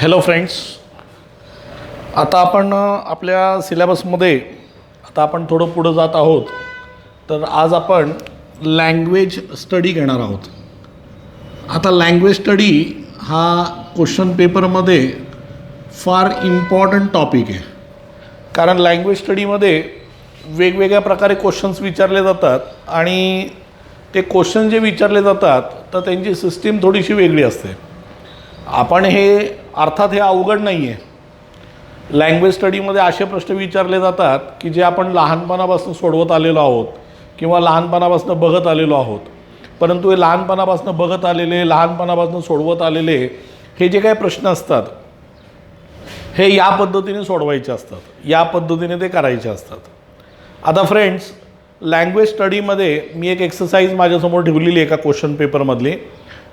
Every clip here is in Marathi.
हॅलो फ्रेंड्स, आता आपण आपल्या सिलेबसमध्ये आता आपण थोडं पुढं जात आहोत. तर आज आपण लँग्वेज स्टडी घेणार आहोत. आता लँग्वेज स्टडी हा क्वेश्चन पेपरमध्ये फार इम्पॉर्टंट टॉपिक आहे. कारण लँग्वेज स्टडीमध्ये वेगवेगळ्या प्रकारे क्वेश्चन्स विचारले जातात आणि ते क्वेश्चन जे विचारले जातात तर त्यांची सिस्टीम थोडीशी वेगळी असते. आपण हे अर्थात हे अवघड नाही आहे. लँग्वेज स्टडीमध्ये असे प्रश्न विचारले जातात की जे आपण लहानपणापासून सोडवत आलेलो आहोत किंवा लहानपणापासून बघत आलेलो आहोत. परंतु हे लहानपणापासून बघत आलेले, लहानपणापासून सोडवत आलेले हे जे काही प्रश्न असतात हे या पद्धतीने सोडवायचे असतात, या पद्धतीने ते करायचे असतात. आता फ्रेंड्स, लँग्वेज स्टडीमध्ये मी एक एक्सरसाइज माझ्यासमोर ठेवलेली आहे एका क्वेश्चन पेपरमधली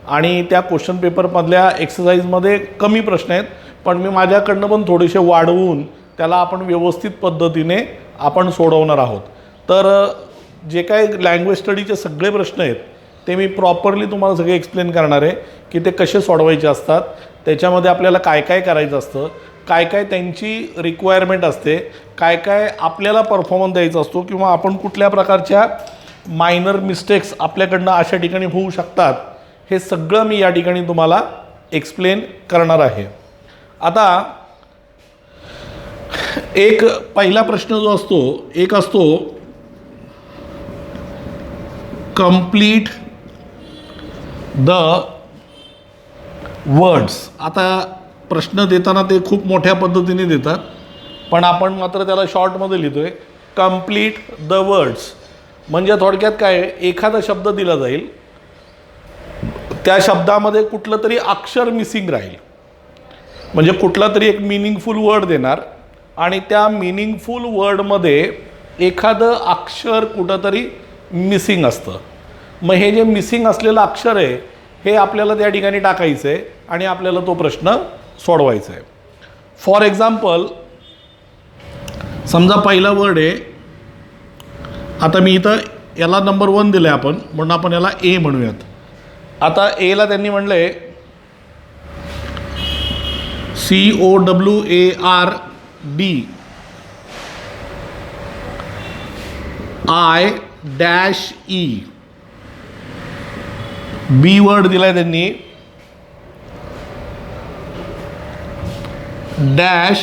आणि त्या क्वेश्चन पेपरमधल्या एक्सरसाइजमध्ये कमी प्रश्न आहेत, पण मी माझ्याकडनं पण थोडेसे वाढवून त्याला आपण व्यवस्थित पद्धतीने आपण सोडवणार आहोत. तर जे काय लँग्वेज स्टडीचे सगळे प्रश्न आहेत ते मी प्रॉपरली तुम्हाला सगळे एक्सप्लेन करणार आहे की ते कसे सोडवायचे असतात, त्याच्यामध्ये आपल्याला काय काय करायचं असतं, काय काय त्यांची रिक्वायरमेंट असते, काय काय आपल्याला परफॉर्मन्स द्यायचा असतो किंवा आपण कुठल्या प्रकारच्या मायनर मिस्टेक्स आपल्याकडनं अशा ठिकाणी होऊ शकतात, हे सगळं मी या ठिकाणी तुम्हाला एक्सप्लेन करणार आहे. आता एक पहिला प्रश्न जो असतो एक असतो कंप्लीट द वर्ड्स. आता प्रश्न देताना ते खूप मोठ्या पद्धतीने देतात, पण आपण मात्र त्याला शॉर्टमध्ये लिहितोय कंप्लीट द वर्ड्स. म्हणजे थोडक्यात काय, एखादा शब्द दिला जाईल, त्या शब्दामध्ये कुठलं तरी अक्षर मिसिंग राहील, म्हणजे कुठला तरी एक मिनिंगफुल वर्ड देणार आणि त्या मिनिंगफुल वर्डमध्ये एखादं अक्षर कुठंतरी मिसिंग असतं. मग हे जे मिसिंग असलेलं अक्षर आहे हे आपल्याला त्या ठिकाणी टाकायचं आहे आणि आपल्याला तो प्रश्न सोडवायचा आहे. फॉर एक्झाम्पल, समजा पहिला वर्ड आहे, आता मी इथं याला नंबर 1 दिलं आहे आपण, म्हणून आपण याला ए म्हणूयात. आता एला त्यांनी म्हणलं आहे COWARD. बी वर्ड दिलाय त्यांनी डॅश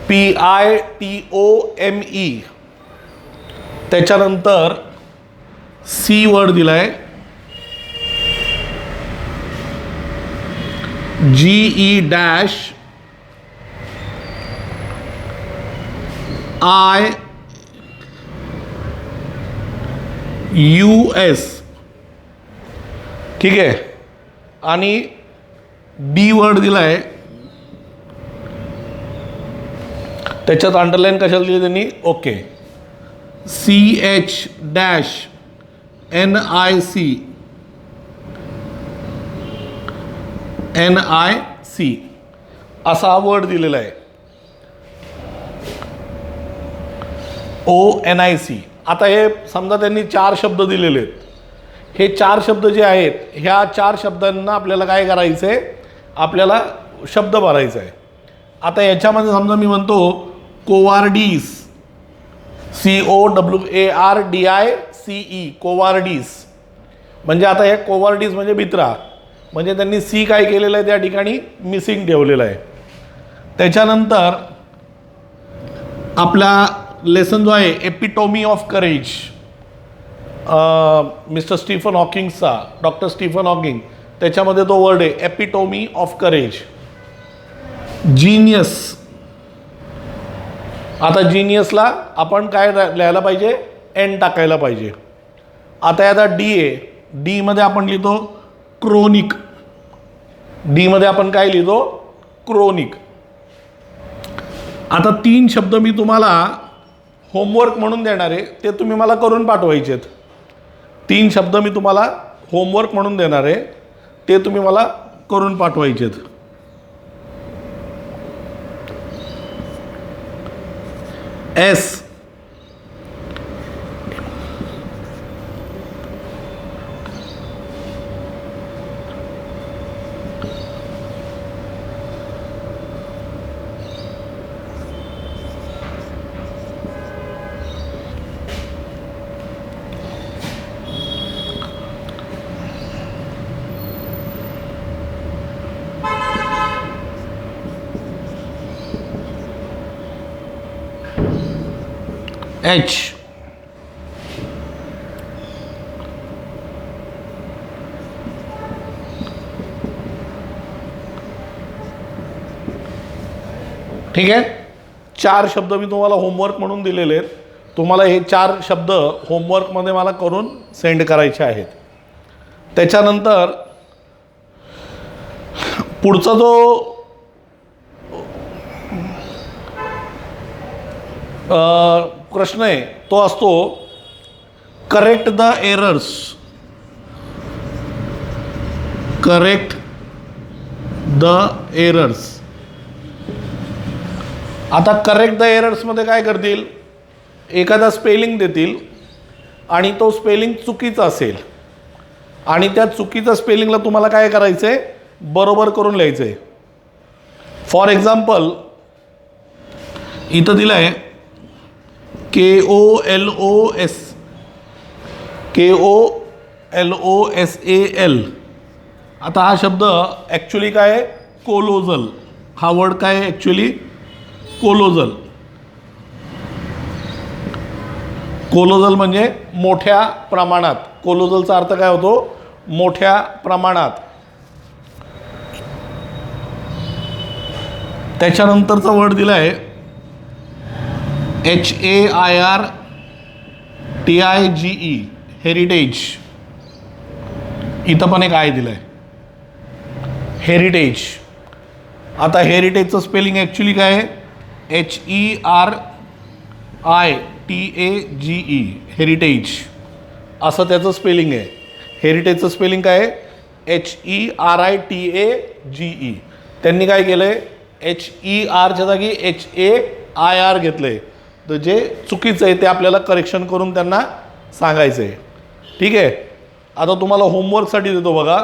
PITOME. त्याच्यानंतर सी वर्ड दिलाय GE डॅश IUS. ठीक आहे. आणि डी वर्ड दिलाय, त्याच्यात अंडरलाईन कशाला दिली त्यांनी, ओके, CH डॅश NIC असा वर्ड दिलेला आहे, ONIC. आता हे समजा त्यांनी 4 शब्द दिलेले आहेत. हे 4 शब्द जे आहेत ह्या 4 शब्दांना आपल्याला काय करायचं आहे, आपल्याला शब्द भरायचा आहे. आता याच्यामध्ये समजा मी म्हणतो कोवार्डिस, COWARDICE, कोवार्डिस. म्हणजे आता हे कोवार्डिस म्हणजे मित्रा, म्हणजे त्यांनी सी काय केलेलं आहे त्या ठिकाणी मिसिंग ठेवलेलं आहे. त्याच्यानंतर आपला लेसन जो आहे epitome of courage, mister Stephen हॉकिंगचा, डॉक्टर स्टीफन हॉकिंग, त्याच्यामध्ये तो वर्ड आहे एपिटोमी ऑफ करेज. जीनियस. आता जीनियसला आपण काय लिहायला पाहिजे, एन टाकायला पाहिजे. आता याचा डी आहे, डी मध्ये आपण लिहितो क्रोनिक. डी मध्ये आपण काय लिहितो, क्रोनिक. आता 3 शब्द मी तुम्हाला होमवर्क म्हणून देणार आहे, ते तुम्ही मला करून पाठवायचे आहेत. 3 शब्द मी तुम्हाला होमवर्क म्हणून देणार आहे, ते तुम्ही मला करून पाठवायचे आहेत. एस एच, ठीक आहे. 4 शब्द मी तुम्हाला होमवर्क म्हणून दिलेले आहेत. तुम्हाला हे 4 शब्द होमवर्कमध्ये मला करून सेंड करायचे आहेत. त्याच्यानंतर पुढचा जो प्रश्न आहे तो असतो correct the errors. Correct the errors. आता करेक्ट द एरर्समध्ये काय करतील, एखादा स्पेलिंग देतील आणि तो स्पेलिंग चुकीचा असेल आणि त्या चुकीच्या स्पेलिंगला तुम्हाला काय करायचं आहे, बरोबर करून लिहायचं आहे. फॉर एक्झाम्पल इथं दिलं आहे KOLOSAL. आता हा शब्द ॲक्च्युली काय आहे, कोलोजल. हा वर्ड काय आहे ॲक्च्युली, कोलोजल. कोलोजल म्हणजे मोठ्या प्रमाणात. कोलोजलचा अर्थ काय होतो, मोठ्या प्रमाणात. त्याच्यानंतरचा वर्ड दिला आहे HAIRTIGE, हेरिटेज. इथं पण एक आहे दिलं आहे, हेरिटेज. आता हेरिटेजचं स्पेलिंग ॲक्च्युली काय आहे, HERITAGE, हेरिटेज असं त्याचं स्पेलिंग आहे. हेरिटेजचं स्पेलिंग काय आहे, HERITAGE. त्यांनी काय केलं आहे, HERच्या जागी HAIR घेतलं आहे. तर जे चुकीचं आहे ते आपल्याला करेक्शन करून त्यांना सांगायचं आहे. ठीक आहे. आता तुम्हाला होमवर्कसाठी देतो बघा.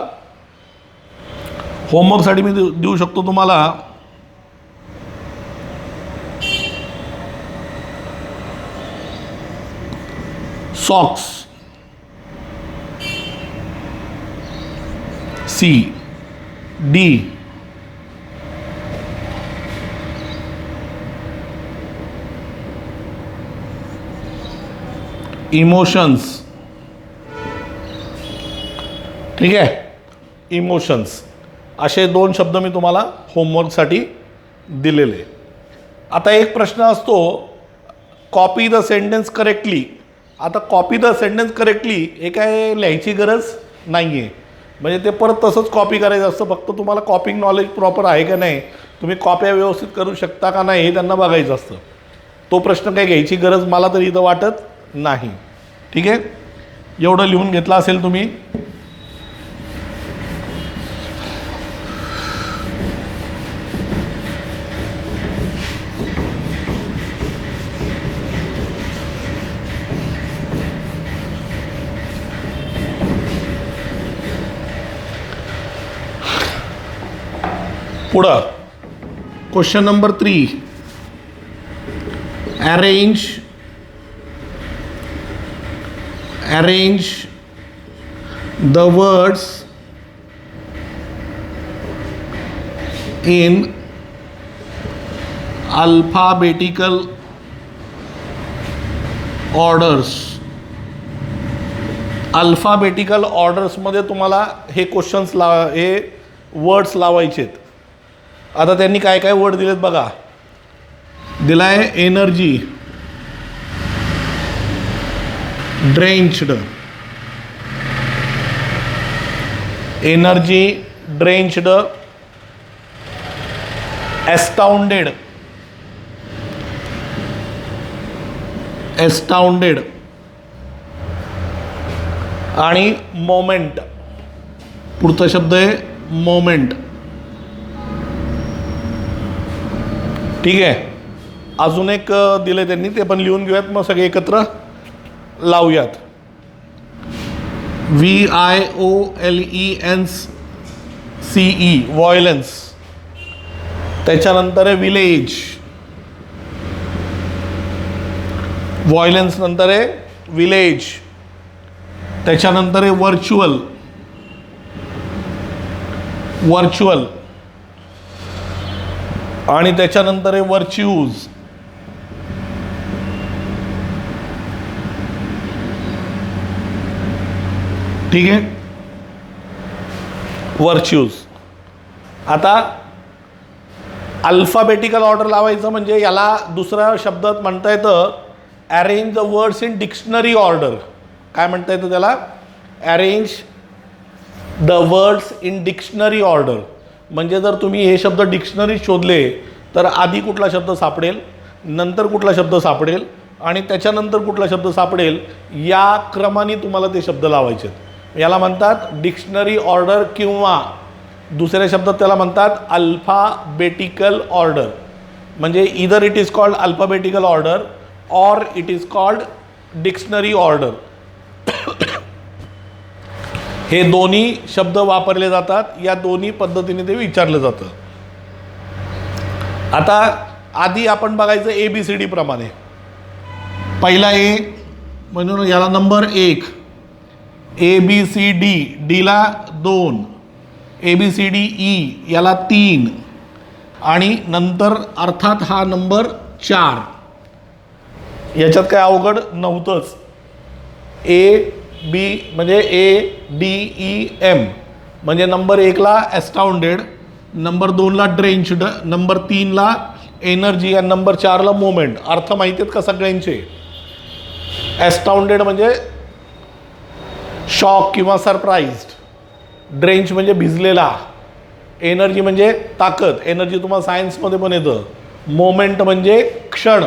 होमवर्कसाठी मी देऊ शकतो तुम्हाला सॉक्स, CD. इमोशन्स. ठीक आहे, इमोशन्स. असे 2 शब्द मी तुम्हाला होमवर्कसाठी दिलेले. आता एक प्रश्न असतो, कॉपी द सेंटेन्स करेक्टली. आता कॉपी द सेंटेन्स करेक्टली हे काय लिहायची गरज नाही आहे. म्हणजे ते परत तसंच कॉपी करायचं असतं. फक्त तुम्हाला कॉपिंग नॉलेज प्रॉपर आहे का नाही, तुम्ही कॉप्या व्यवस्थित करू शकता का नाही हे त्यांना बघायचं असतं. तो प्रश्न काही घ्यायची गरज मला तरी इथं वाटत नाही. ठीक आहे, एवढं लिहून घेतलं असेल तुम्ही. पुढं question number 3. arrange the words in alphabetical orders. Alphabetical ऑर्डर्समध्ये तुम्हाला हे क्वेश्चन्स हे वर्ड्स लावायचे आहेत. आता त्यांनी काय काय वर्ड दिलेत बघा. दिला आहे energy, drenched, energy drenched, astounded, astounded आणि मोमेंट. पुढचा शब्द आहे मोमेंट. ठीक आहे. अजून एक दिले त्यांनी, ते पण लिहून घेऊयात, मग सगळे एकत्र लावूयात. VIOLENCE, violence. त्याच्यानंतर आहे विलेज. व्हायलन्स नंतर आहे विलेज. त्याच्यानंतर आहे व्हर्च्युअल. व्हर्च्युअल आणि त्याच्यानंतर आहे व्हर्च्यूज. ठीक आहे. व्हर्च्यूज. आता अल्फाबेटिकल ऑर्डर लावायचं म्हणजे याला दुसऱ्या शब्दात म्हणता येतं arrange the words in dictionary order. काय म्हणता येतं त्याला? Arrange the words in dictionary order. म्हणजे जर तुम्ही हे शब्द डिक्शनरीत शोधले तर आधी कुठला शब्द सापडेल, नंतर कुठला शब्द सापडेल आणि त्याच्यानंतर कुठला शब्द सापडेल, या क्रमाने तुम्हाला ते शब्द लावायचे. याला म्हणतात डिक्शनरी ऑर्डर किंवा दुसऱ्या शब्दात त्याला म्हणतात अल्फाबेटिकल ऑर्डर. म्हणजे either it is called alphabetical order or it is called dictionary order. हे दोन्ही शब्द वापरले जातात. या दोन्ही पद्धतीने ते विचारलं जातं. आता आधी आपण बघायचं ABCD प्रमाणे. पहिला ए म्हणून याला नंबर 1, ABCD, डीला 2, ABCDE याला 3 आणि नंतर अर्थात हा नंबर 4. याच्यात काय अवघड नव्हतंच. AB म्हणजे ADEM म्हणजे नंबर 1ला ॲस्टाउंडेड, नंबर 2ला ड्रेंच्ड, नंबर 3ला एनर्जी आणि नंबर 4ला मोमेंट. अर्थ माहिती आहेत का सगळ्यांचे? ॲस्टाउंडेड म्हणजे शॉक किंवा सरप्राईज्ड, ड्रेंच म्हणजे भिजलेला, एनर्जी म्हणजे ताकद, एनर्जी तुम्हाला सायन्समध्ये पण येतं, मोमेंट म्हणजे क्षण,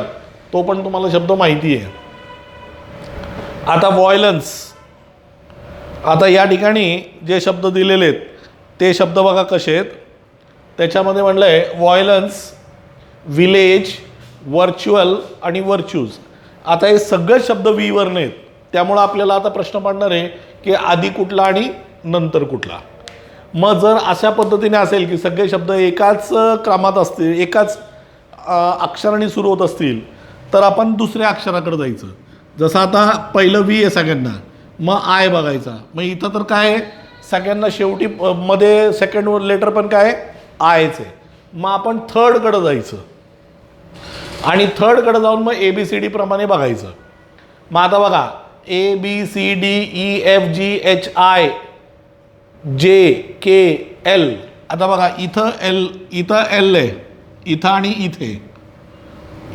तो पण तुम्हाला शब्द माहिती आहे. आता व्हायलन्स. आता या ठिकाणी जे शब्द दिलेले आहेत ते शब्द बघा कसे आहेत. त्याच्यामध्ये म्हणलं आहे व्हायलन्स, विलेज, व्हर्च्युअल आणि व्हर्च्यूज. आता हे सगळे शब्द वीवर नाहीत, त्यामुळं आपल्याला आता प्रश्न पडणार आहे की आधी कुठला आणि नंतर कुठला. मग जर अशा पद्धतीने असेल की सगळे शब्द एकाच क्रमात असतील, एकाच अक्षराने सुरू होत असतील, तर आपण दुसऱ्या अक्षराकडे जायचं. जसं आता पहिलं V आहे सगळ्यांना, मग आय बघायचा. मग इथं तर काय आहे, सगळ्यांना शेवटी मध्ये सेकंड लेटर पण काय आयच आहे. मग आपण थर्डकडं जायचं आणि थर्डकडं जाऊन मग ABCD प्रमाणे बघायचं. मग आता बघा ABCDEFGHI JKL. आता बघा इथं L आहे, इथं आणि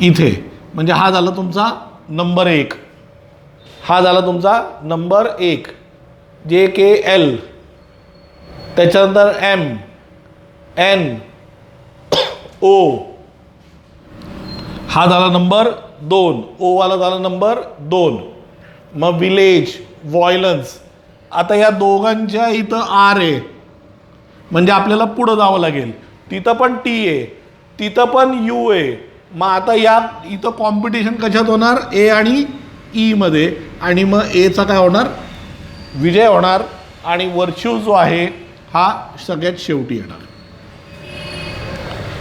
इथे म्हणजे हा झाला तुमचा नंबर 1. हा झाला तुमचा नंबर 1 JKL. त्याच्यानंतर MNO. हा झाला नंबर 2, O वाला झाला नंबर 2. मग विलेज, व्हायलन्स. आता या दोघांच्या इथं R आहे म्हणजे आपल्याला पुढं जावं लागेल. तिथं पण T आहे, तिथं पण U आहे. मग आता या इथं कॉम्पिटिशन कशात होणार, A आणि E मध्ये. आणि मग Aचा काय होणार, विजय होणार. आणि व्हर्च्यू जो आहे हा सगळ्यात शेवटी येणार.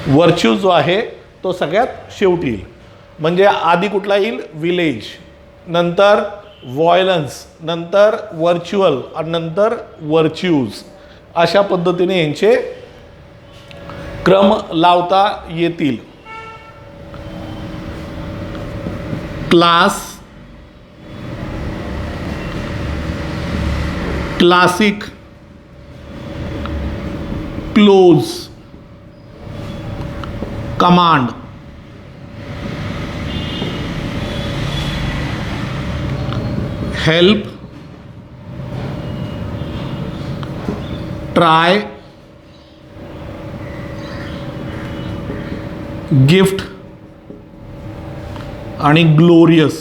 व्हर्च्यू जो आहे तो सगळ्यात शेवटी येईल. म्हणजे आधी कुठला येईल, विलेज, नंतर व्हायलन्स, नंतर व्हर्च्युअल आणि नंतर व्हर्च्यूज. अशा पद्धतीने यांचे क्रम लावता येतील. Class, classic, close, command, help, try, gift आणि ग्लोरियस.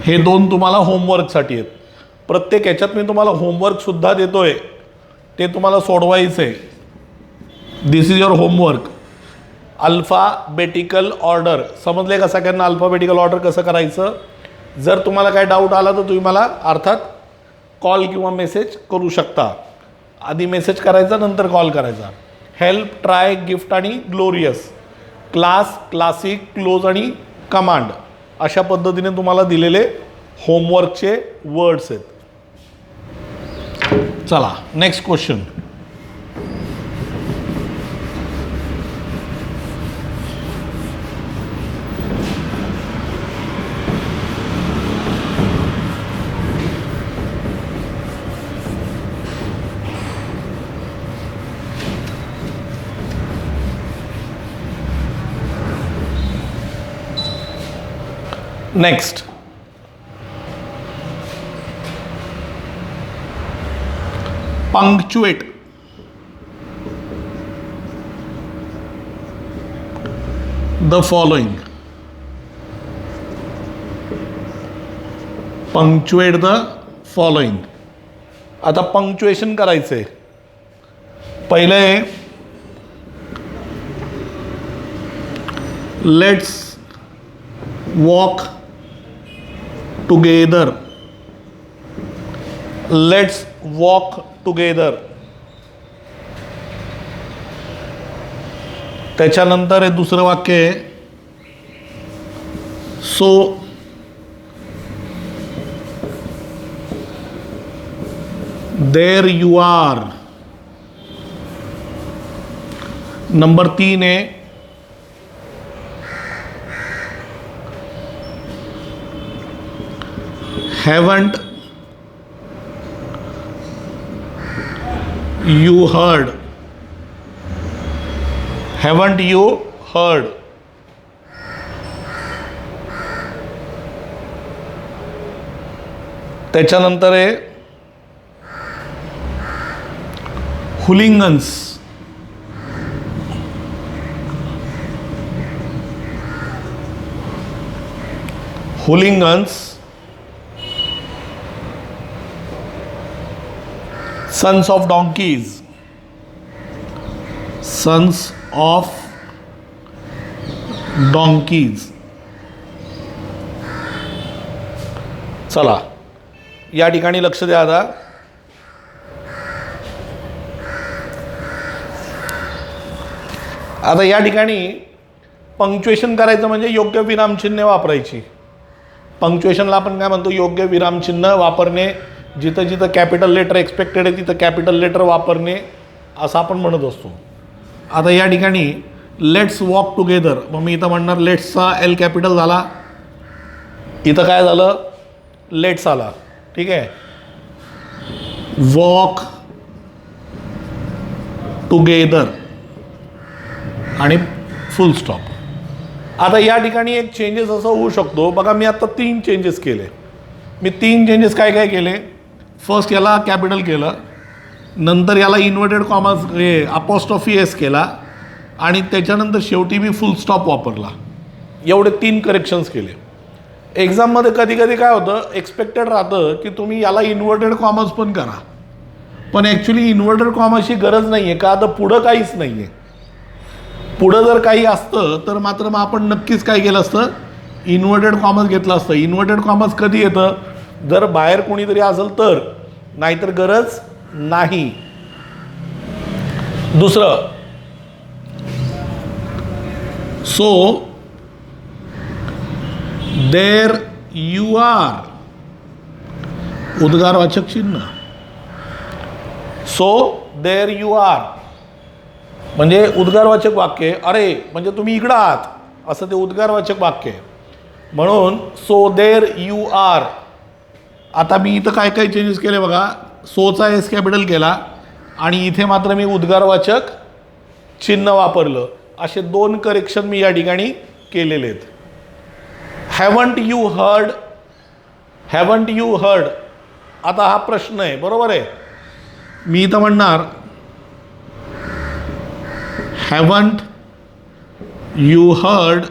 हे 2 तुम्हाला होमवर्कसाठी आहेत. प्रत्येक ह्याच्यात मी तुम्हाला होमवर्कसुद्धा देतो आहे, ते तुम्हाला सोडवायचं आहे. This is your homework. Alphabetical order समजले का सगळ्यांना? अल्फाबेटिकल ऑर्डर कसं करायचं? जर तुम्हाला काय डाऊट आला तर तुम्ही मला अर्थात कॉल किंवा मेसेज करू शकता. आधी मेसेज करायचा, नंतर कॉल करायचा. हेल्प, ट्राय, गिफ्ट आणि ग्लोरियस, क्लास, क्लासिक, क्लोज आणि कमांड. अशा पद्धतीने तुम्हाला दिलेले होमवर्कचे वर्ड्स आहेत. चला next question. Next, punctuate. The following. Punctuate the following. आता पंक्चुएशन करायचंय. पहिले let's walk together. Let's walk together. त्याच्यानंतर हे दुसरं वाक्य आहे, so there you are. Number 3 है, haven't you heard. haven't you heard. त्याच्यानंतर आहे हुलिंगन्स. हुलिंगन्स, sons of donkeys. sons of donkeys. चला या ठिकाणी लक्ष द्या. आता या ठिकाणी पंक्च्युएशन करायचं म्हणजे योग्य विरामचिन्हे वापरायची. पंक्च्युएशनला आपण काय म्हणतो, योग्य विरामचिन्ह वापरणे. जिथं जिथं कॅपिटल लेटर एक्सपेक्टेड आहे तिथं कॅपिटल लेटर वापरणे असं आपण म्हणत असतो. आता या ठिकाणी लेट्स वॉक टुगेदर, मग मी इथं म्हणणार लेट्सचा एल कॅपिटल झाला. इथं काय झालं, लेट्स आला. ठीक आहे. वॉक टुगेदर आणि फुल स्टॉप. आता या ठिकाणी एक चेंजेस असं होऊ शकतो बघा. मी आता 3 चेंजेस केले. मी 3 चेंजेस काय काय केले. फर्स्ट याला कॅपिटल केलं, नंतर याला इन्व्हर्टेड कॉमर्स अपॉस्ट्रॉफी एस केला आणि त्याच्यानंतर शेवटी मी फुल स्टॉप वापरला. एवढे 3 करेक्शन्स केले. एक्झाममध्ये कधी कधी काय होतं, एक्सपेक्टेड राहतं की तुम्ही याला इन्व्हर्टेड कॉमर्स पण करा, पण ॲक्च्युली इन्व्हर्टेड कॉमर्सची गरज नाही आहे. का तर पुढं काहीच नाही आहे. पुढं जर काही असतं तर मात्र मग आपण नक्कीच काय केलं असतं, इन्व्हर्टेड कॉमर्स घेतलं असतं. इन्व्हर्टेड कॉमर्स कधी येतं, जर बाहेर कोणीतरी असेल तर, नाहीतर गरज नाही. दुसरं, सो देर यू आर, उद्गारवाचक चिन्ह. सो देर यू आर म्हणजे उद्गारवाचक वाक्य. अरे म्हणजे तुम्ही इकडं आहात असं ते उद्गारवाचक वाक्य. म्हणून सो देर यू आर. आता मी इथं काय काय चेंजेस केले बघा. सोचा एस कॅपिटल केला आणि इथे मात्र मी उद्गारवाचक चिन्ह वापरलं. असे 2 करेक्शन मी या ठिकाणी केलेले आहेत. Haven't you heard. Haven't you heard. आता हा प्रश्न आहे, बरोबर आहे. मी इथं म्हणणार हॅवंट यू हर्ड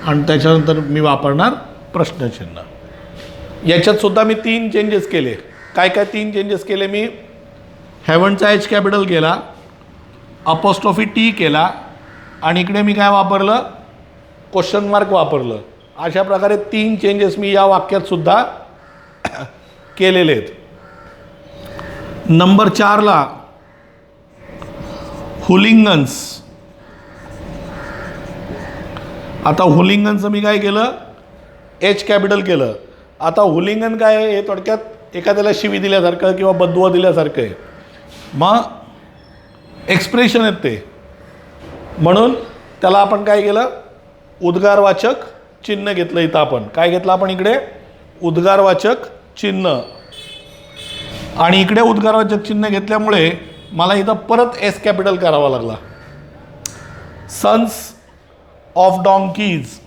आणि त्याच्यानंतर मी वापरणार प्रश्नचिन्ह. याच्यात सुद्धा मी 3 चेंजेस केले. काय काय 3 चेंजेस केले मी. हॅवंटचा एच कॅपिटल केला, अपॉस्ट्रॉफी टी केला आणि इकडे मी काय वापरलं, क्वेश्चन मार्क वापरलं. अशा प्रकारे 3 चेंजेस मी या वाक्यात सुद्धा केलेले आहेत. नंबर 4ला हुलिंगन्स. आता हुलिंगनचं मी काय केलं, एच कॅपिटल केलं. आता हुलिंगन काय आहे, हे थोडक्यात एखाद्याला शिवी दिल्यासारखं किंवा बदुआ दिल्यासारखं आहे. मग एक्सप्रेशन आहेत ते, म्हणून त्याला आपण काय केलं, उद्गारवाचक चिन्ह घेतलं. इथं आपण काय घेतलं, आपण इकडे उद्गारवाचक चिन्ह आणि इकडे उद्गारवाचक चिन्ह घेतल्यामुळे मला इथं परत एस कॅपिटल करावा लागला. Sons of donkeys.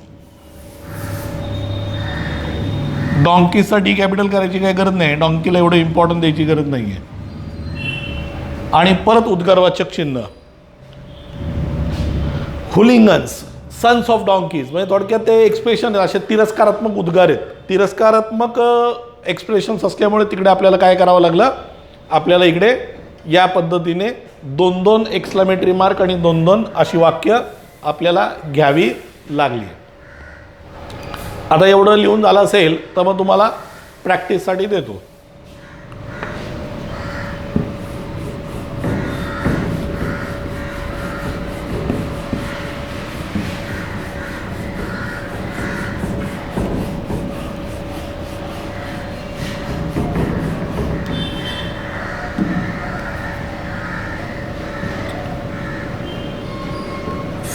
डॉंकीचा डी कॅपिटल करायची काही गरज नाही, डॉंकीला एवढं इम्पॉर्टन्स द्यायची गरज नाही आहे. आणि परत उद्गारवाचक चिन्ह. हुलिंगन्स सन्स ऑफ डॉंकीज, म्हणजे थोडक्यात ते एक्सप्रेशन असे तिरस्कारात्मक उद्गार आहेत. तिरस्कारात्मक एक्सप्रेशन्स असल्यामुळे तिकडे आपल्याला काय करावं लागलं, आपल्याला इकडे या पद्धतीने 2-2 एक्सक्लेमेटरी मार्क आणि 2-2 अशी वाक्य आपल्याला घ्यावी लागली. आता एवढं लिहून झालं असेल तर मग तुम्हाला प्रॅक्टिससाठी देतो.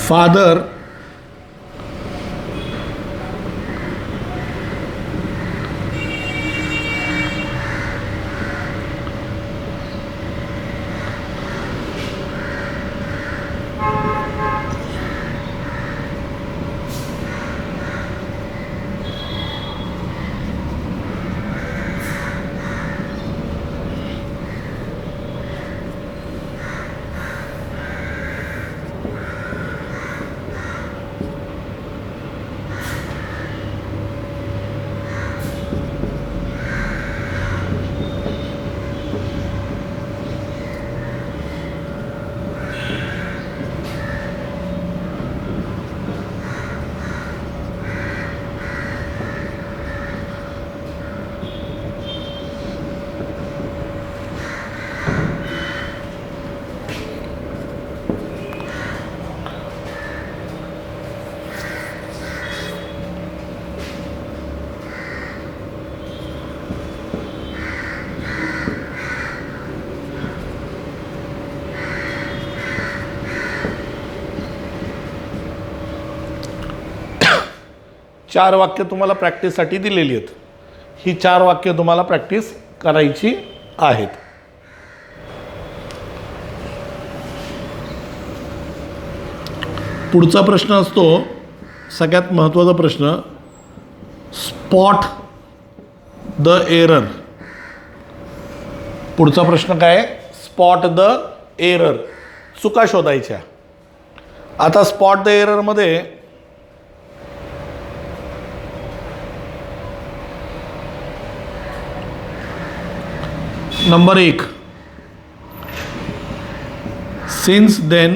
फादर चार वाक्य तुम्हाला प्रॅक्टिससाठी दिलेली आहेत. ही 4 वाक्य तुम्हाला प्रॅक्टिस करायची आहेत. पुढचा प्रश्न असतो सगळ्यात महत्त्वाचा प्रश्न, स्पॉट द एरर. पुढचा प्रश्न काय आहे, स्पॉट द एरर, चुका शोधायच्या. आता स्पॉट द एररमध्ये number 1, since then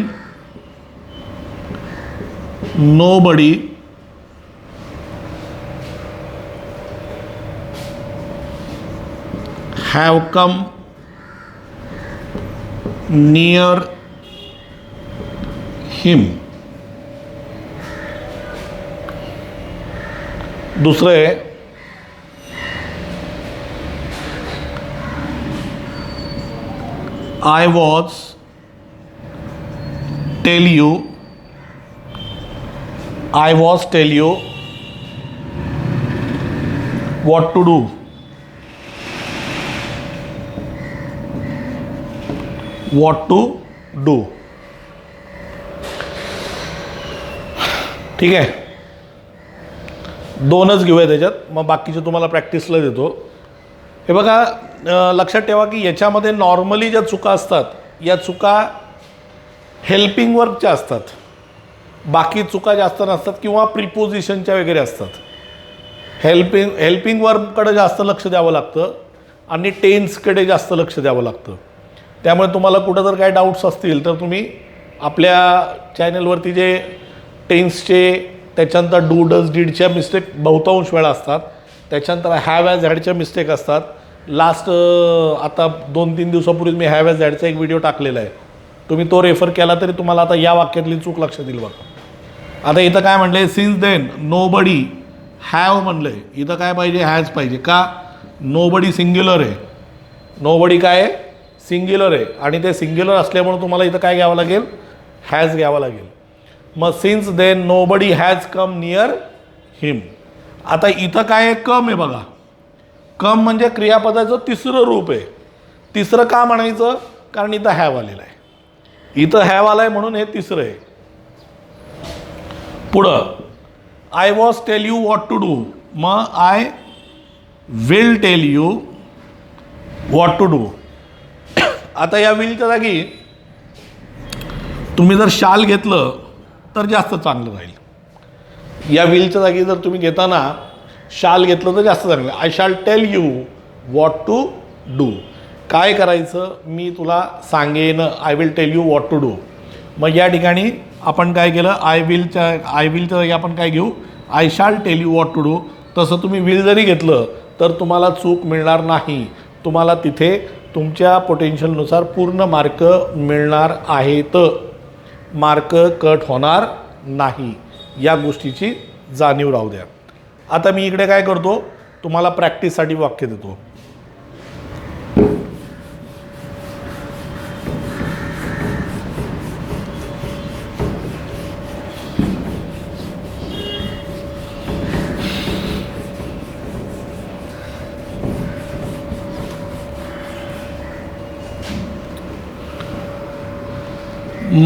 nobody have come near him. दूसरे, I was tell you what to do. ठीक आहे, 2च घेऊया त्याच्यात, मग बाकीचे तुम्हाला प्रॅक्टिसला देतो. हे बघा, लक्षात ठेवा की याच्यामध्ये नॉर्मली ज्या चुका असतात या चुका हेल्पिंग वर्कच्या असतात, बाकी चुका जास्त नसतात किंवा प्रिपोजिशनच्या वगैरे असतात. हेल्पिंग वर्बकडे जास्त लक्ष द्यावं लागतं आणि टेन्सकडे जास्त लक्ष द्यावं लागतं. त्यामुळे तुम्हाला कुठं जर काही डाऊट्स असतील तर तुम्ही आपल्या चॅनलवरती जे टेन्सचे, त्याच्यानंतर डू डज डीडच्या मिस्टेक बहुतांश वेळा असतात, त्याच्यानंतर हॅव ॲज हॅडच्या मिस्टेक असतात. लास्ट आता 2-3 दिवसापूर्वी मी हॅव ॲज हॅडचा एक व्हिडिओ टाकलेला आहे, तुम्ही तो रेफर केला तरी तुम्हाला आता या वाक्यातली चूक लक्षात येईल. बघा आता इथं काय म्हटलं आहे, सिन्स देन नोबडी हॅव म्हणलं आहे, इथं काय पाहिजे, हॅज पाहिजे. का, नोबडी सिंग्युलर आहे, नोबडी काय आहे, सिंग्युलर आहे, आणि ते सिंग्युलर असल्यामुळे तुम्हाला इथं काय घ्यावं लागेल, हॅज घ्यावं लागेल. मग since then nobody has come near him. आता इथं काय आहे, कम आहे. बघा, कम म्हणजे क्रियापदाचं तिसरं रूप आहे. तिसरं का म्हणायचं, कारण इथं हॅव आलेलं आहे, इथं हॅव आला आहे म्हणून हे तिसरं आहे. पुढं, I was tell you what to do, मग I will tell you what to do. आता या विलच्या जागी तुम्ही जर शाल घेतलं तर जास्त चांगलं राहील. या विलच्या जागी जर तुम्ही घेताना शाल घेतलं तर जास्त चांगलं. I shall tell you what to do. काय करायचं मी तुला सांगेन. I will tell you what to do. मग या ठिकाणी आपण काय केलं, आय विलच्या जागी आपण काय घेऊ, I shall tell you what to do. तसं तुम्ही विल जरी घेतलं तर तुम्हाला चूक मिळणार नाही. तुम्हाला तिथे तुमच्या पोटेन्शियलनुसार पूर्ण मार्क मिळणार आहेत. मार्क कट होणार नाही. या गोष्टीची जाणीव राहू द्या. आता मी इकडे काय करतो, तुम्हाला प्रॅक्टिससाठी वाक्य देतो.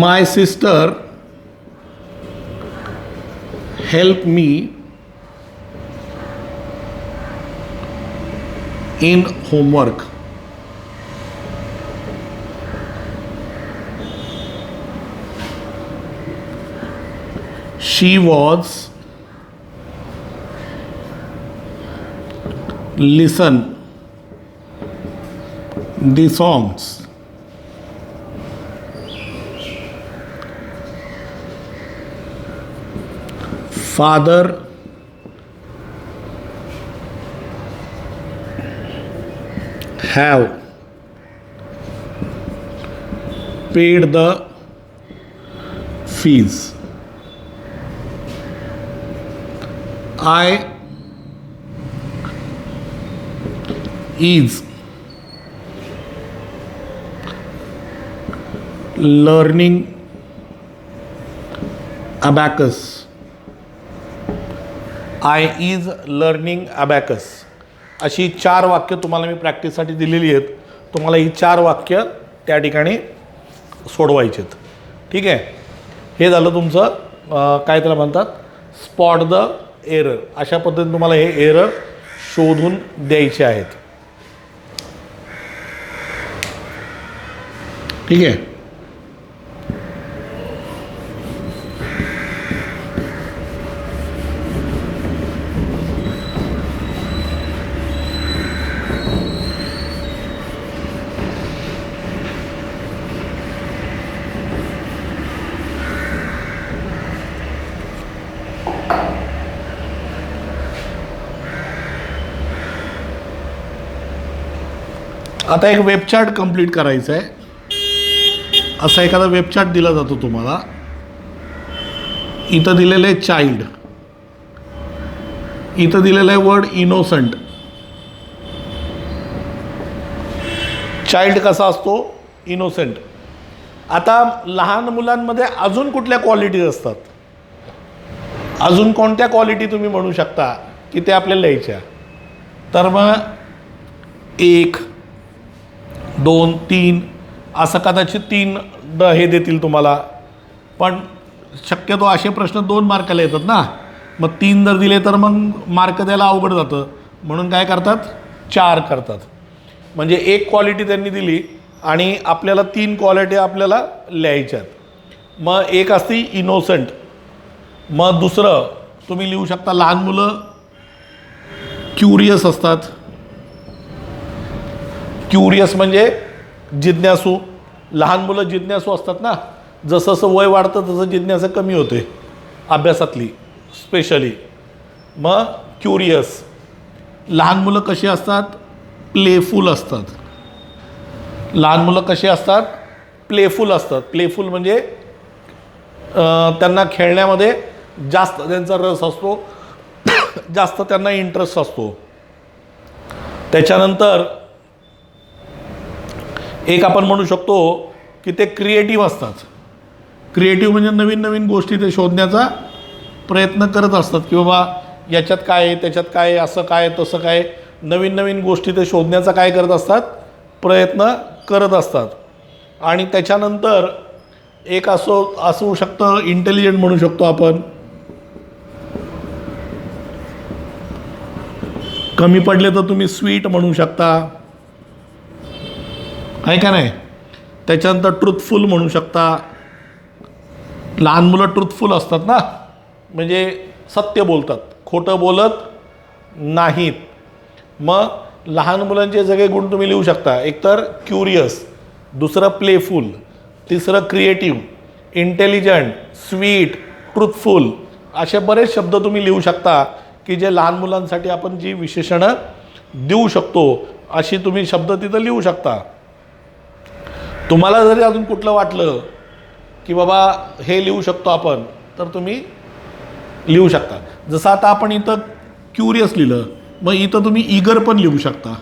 My sister helped me in homework. She was listen the songs. Father have paid the fees. I is learning abacus. I is learning abacus. अशी 4 वाक्य तुम्हाला मी प्रॅक्टिससाठी दिलेली आहेत. तुम्हाला ही 4 वाक्य त्या ठिकाणी सोडवायची आहेत. ठीक आहे. हे झालं तुमचं काय त्याला म्हणतात, स्पॉट द एरर. अशा पद्धतीने तुम्हाला हे एरर शोधून द्यायचे आहेत. ठीक आहे. आता एक वेबचार्ट कंप्लीट करायचं आहे. असा एखादा वेबचार्ट दिला जातो तुम्हाला. इथं दिलेलं आहे चाइल्ड, इथं दिलेलं आहे वर्ड इनोसंट. चाइल्ड कसा असतो, इनोसंट. आता लहान मुलांमध्ये अजून कुठल्या क्वालिटीज असतात, अजून कोणत्या क्वालिटी तुम्ही म्हणू शकता की ते आपल्याला लिहायच्या. तर मग 1 2 3 असं कदाचित 3 हे देतील तुम्हाला. पण शक्यतो असे प्रश्न 2 मार्काला येतात ना. मग 3 जर दिले तर मग मार्क द्यायला अवघड जातं. म्हणून काय करतात, 4 करतात. म्हणजे 1 क्वालिटी त्यांनी दिली आणि आपल्याला 3 क्वालिटी आपल्याला लिहायच्यात. मग एक असते इनोसंट. मग दुसरं तुम्ही लिहू शकता, लहान मुलं क्युरियस असतात. क्युरियस म्हणजे जिज्ञासू. लहान मुलं जिज्ञासू असतात ना. जसं जसं वय वाढतं तसं जिज्ञासा कमी होते अभ्यासातली स्पेशली. मग क्युरियस. लहान मुलं कशी असतात, प्लेफुल असतात. लहान मुलं कशी असतात, प्लेफुल असतात. प्लेफुल म्हणजे त्यांना खेळण्यामध्ये जास्त त्यांचा रस असतो, जास्त त्यांना इंटरेस्ट असतो. त्याच्यानंतर एक आपण म्हणू शकतो की ते क्रिएटिव्ह असतात. क्रिएटिव्ह म्हणजे नवीन नवीन गोष्टी ते शोधण्याचा प्रयत्न करत असतात की बाबा याच्यात काय आहे, त्याच्यात काय आहे, असं काय तसं काय, नवीन नवीन गोष्टी ते शोधण्याचा काय करत असतात, प्रयत्न करत असतात. आणि त्याच्यानंतर एक असू शकतं इंटेलिजंट म्हणू शकतो आपण. कमी पडले तर तुम्ही स्वीट म्हणू शकता, आहे का नाही. त्याच्यानंतर ट्रूथफुल म्हणू शकता. लहान मुलं ट्रूथफुल असतात ना, म्हणजे सत्य बोलतात, खोटं बोलत नाहीत. मग लहान मुलांचे सगळे गुण तुम्ही लिहू शकता. एकतर क्युरियस, दुसरं प्लेफुल, तिसरं क्रिएटिव्ह, इंटेलिजंट, स्वीट, ट्रूथफुल, असे बरेच शब्द तुम्ही लिहू शकता की जे लहान मुलांसाठी आपण जी विशेषणं देऊ शकतो अशी तुम्ही शब्द तिथं लिहू शकता. तुम्हाला जरी अजून कुठलं वाटलं की बाबा हे लिहू शकतो आपण, तर तुम्ही लिहू शकता. जसं आता आपण इथं क्युरियस लिहिलं, मग इथं तुम्ही ईगर पण लिहू शकता.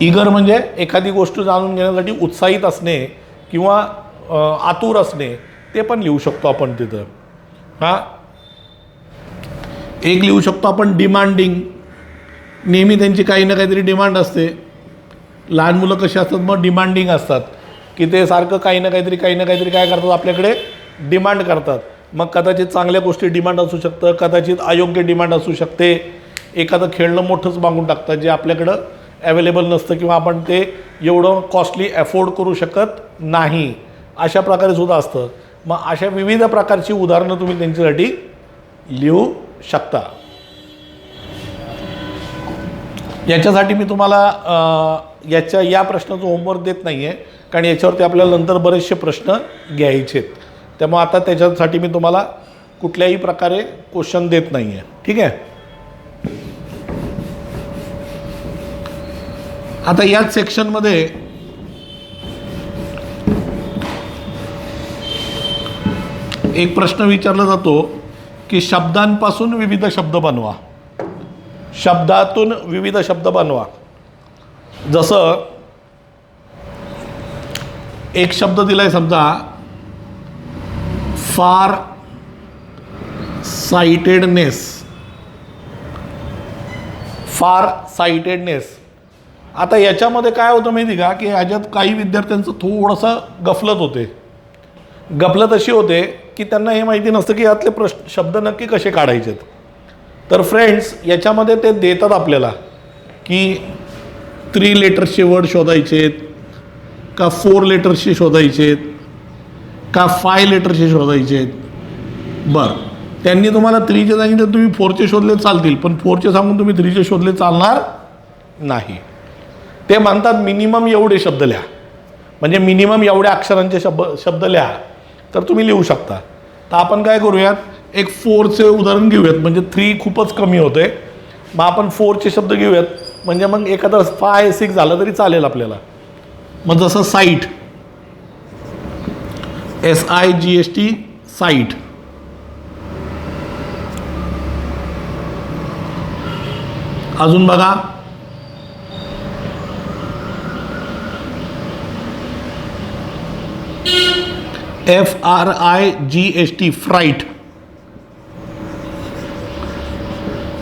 ईगर म्हणजे एखादी गोष्ट जाणून घेण्यासाठी उत्साहित असणे किंवा आतुर असणे, ते पण लिहू शकतो आपण तिथं. हां, एक लिहू शकतो आपण डिमांडिंग. नेहमी त्यांची काही ना काहीतरी डिमांड असते. लहान मुलं कशी असतात, मग डिमांडिंग असतात की ते सारखं काही ना काहीतरी काय करतात, आपल्याकडे डिमांड करतात. मग कदाचित चांगल्या गोष्टी डिमांड असू शकतं, कदाचित अयोग्य डिमांड असू शकते. एखादं खेळणं मोठंच मागून टाकतात जे आपल्याकडं अवेलेबल नसतं किंवा आपण ते एवढं कॉस्टली अफोर्ड करू शकत नाही, अशा प्रकारे सुद्धा असतं. मग अशा विविध प्रकारची उदाहरणं तुम्ही त्यांच्यासाठी लिहू शकता. याच्यासाठी मी तुम्हाला या प्रश्नाचं होमवर्क देत नाही आहे, कारण याच्यावरती आपल्याला नंतर बरेचसे प्रश्न घ्यायचे आहेत. त्यामुळे आता त्याच्यासाठी मी तुम्हाला कुठल्याही प्रकारे क्वेश्चन देत नाही आहे. ठीक आहे. आता याच सेक्शनमध्ये एक प्रश्न विचारला जातो की शब्दांपासून विविध शब्द बनवा. शब्दातून विविध शब्द बनवा. जसं एक शब्द दिलाय समजा, फार साइटेडनेस. फार साइटेडनेस. आता याच्यामध्ये काय होतं माहिती का, की ह्याच्यात काही विद्यार्थ्यांचं थोडंसं गफलत होते. गफलत अशी होते की त्यांना हे माहिती नसतं की यातले शब्द नक्की कसे काढायचेत. तर फ्रेंड्स, याच्यामध्ये ते देतात आपल्याला की 3 लेटर्सचे वर्ड शोधायचेत का 4 लेटर्सचे शोधायचेत का 5 लेटर्सचे शोधायचेत. बरं, त्यांनी तुम्हाला 3चे सांगितलं, तुम्ही 4चे शोधले चालतील, पण 4चे सांगून तुम्ही 3चे शोधले चालणार नाही. ते म्हणतात मिनिमम एवढे शब्द लिहा, म्हणजे मिनिमम एवढ्या अक्षरांचे शब्द लिहा, तर तुम्ही लिहू शकता. तर आपण काय करूयात, एक 4चे उदाहरण घेऊयात, म्हणजे 3 खूपच कमी होते. मग आपण 4चे शब्द घेऊयात, म्हणजे मग एखादं 5, 6 झालं तरी चालेल आपल्याला. मग जसं साईट, SIGHT, साईट. अजून बघा, FRIGHT, फ्राईट.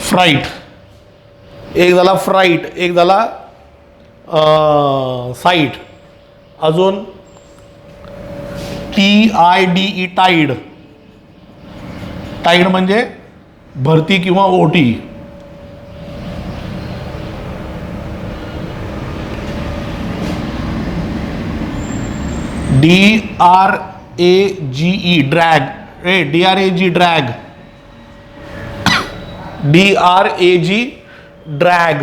फ्राईट एक झाला, फ्राईट एक झाला, साईट. अजून TIDE, टाईड. टाईड म्हणजे भरती किंवा ओटी. DRAGE, drag. DRAG, drag. DRAG, drag.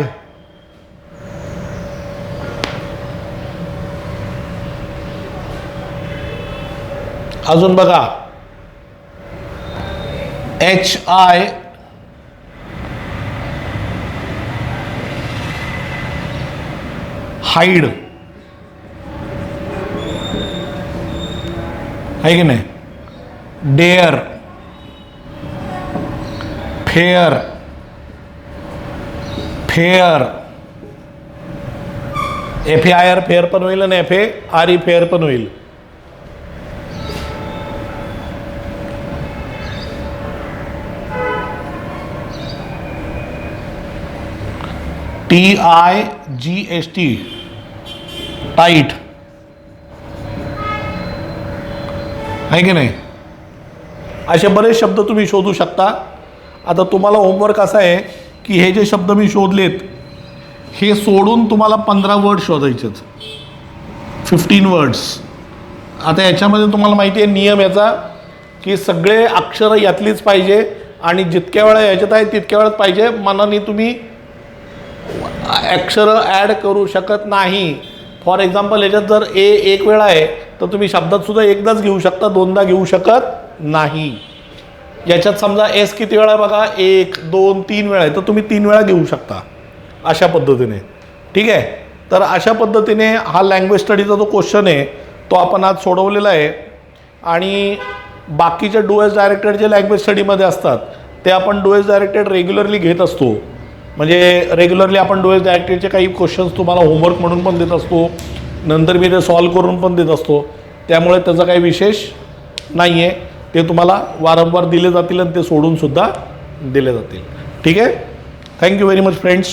अजून बघा, HI, हाईड. आहे की नाही. Dare, fair. Fair, FAIR fair पण होईल आणि FARE फेअर पण होईल. TIGHT, tight. आहे की नाही. असे बरेच शब्द तुम्ही शोधू शकता. आता तुम्हाला होमवर्क असा आहे की हे जे शब्द मी शोधलेत हे सोडून तुम्हाला 15 वर्ड शोधायचेत, 15 वर्ड्स. आता याच्यामध्ये तुम्हाला माहिती आहे नियम याचा की सगळे अक्षरं यातलीच पाहिजे आणि जितक्या वेळा याच्यात आहे तितक्या वेळात पाहिजे. मनाने तुम्ही अक्षरं ॲड करू शकत नाही. फॉर एक्झाम्पल याच्यात जर एक वेळा आहे तर तुम्ही शब्दात सुद्धा एकदाच घेऊ शकता, दोनदा घेऊ शकत नाही. याच्यात समजा एस किती वेळा बघा, 1 2 3 वेळा आहे तर तुम्ही 3 वेळा घेऊ शकता अशा पद्धतीने. ठीक आहे. तर अशा पद्धतीने हा लँग्वेज स्टडीचा जो क्वेश्चन आहे तो आपण आज सोडवलेला आहे. आणि बाकीचे डू एस डायरेक्टेड जे लँग्वेज स्टडीमध्ये असतात ते आपण डू एस डायरेक्टेड रेग्युलरली घेत असतो. म्हणजे रेग्युलरली आपण डू एस डायरेक्टेडचे काही क्वेश्चन्स तुम्हाला होमवर्क म्हणून पण देत असतो, नंतर मी ते सॉल्व करून पण देत असतो. त्यामुळे त्याचा काही विशेष नाही आहे. ते तुम्हाला वारंवार दिले जातील आणि ते सोडूनसुद्धा दिले जातील. ठीक आहे. Thank you very much friends.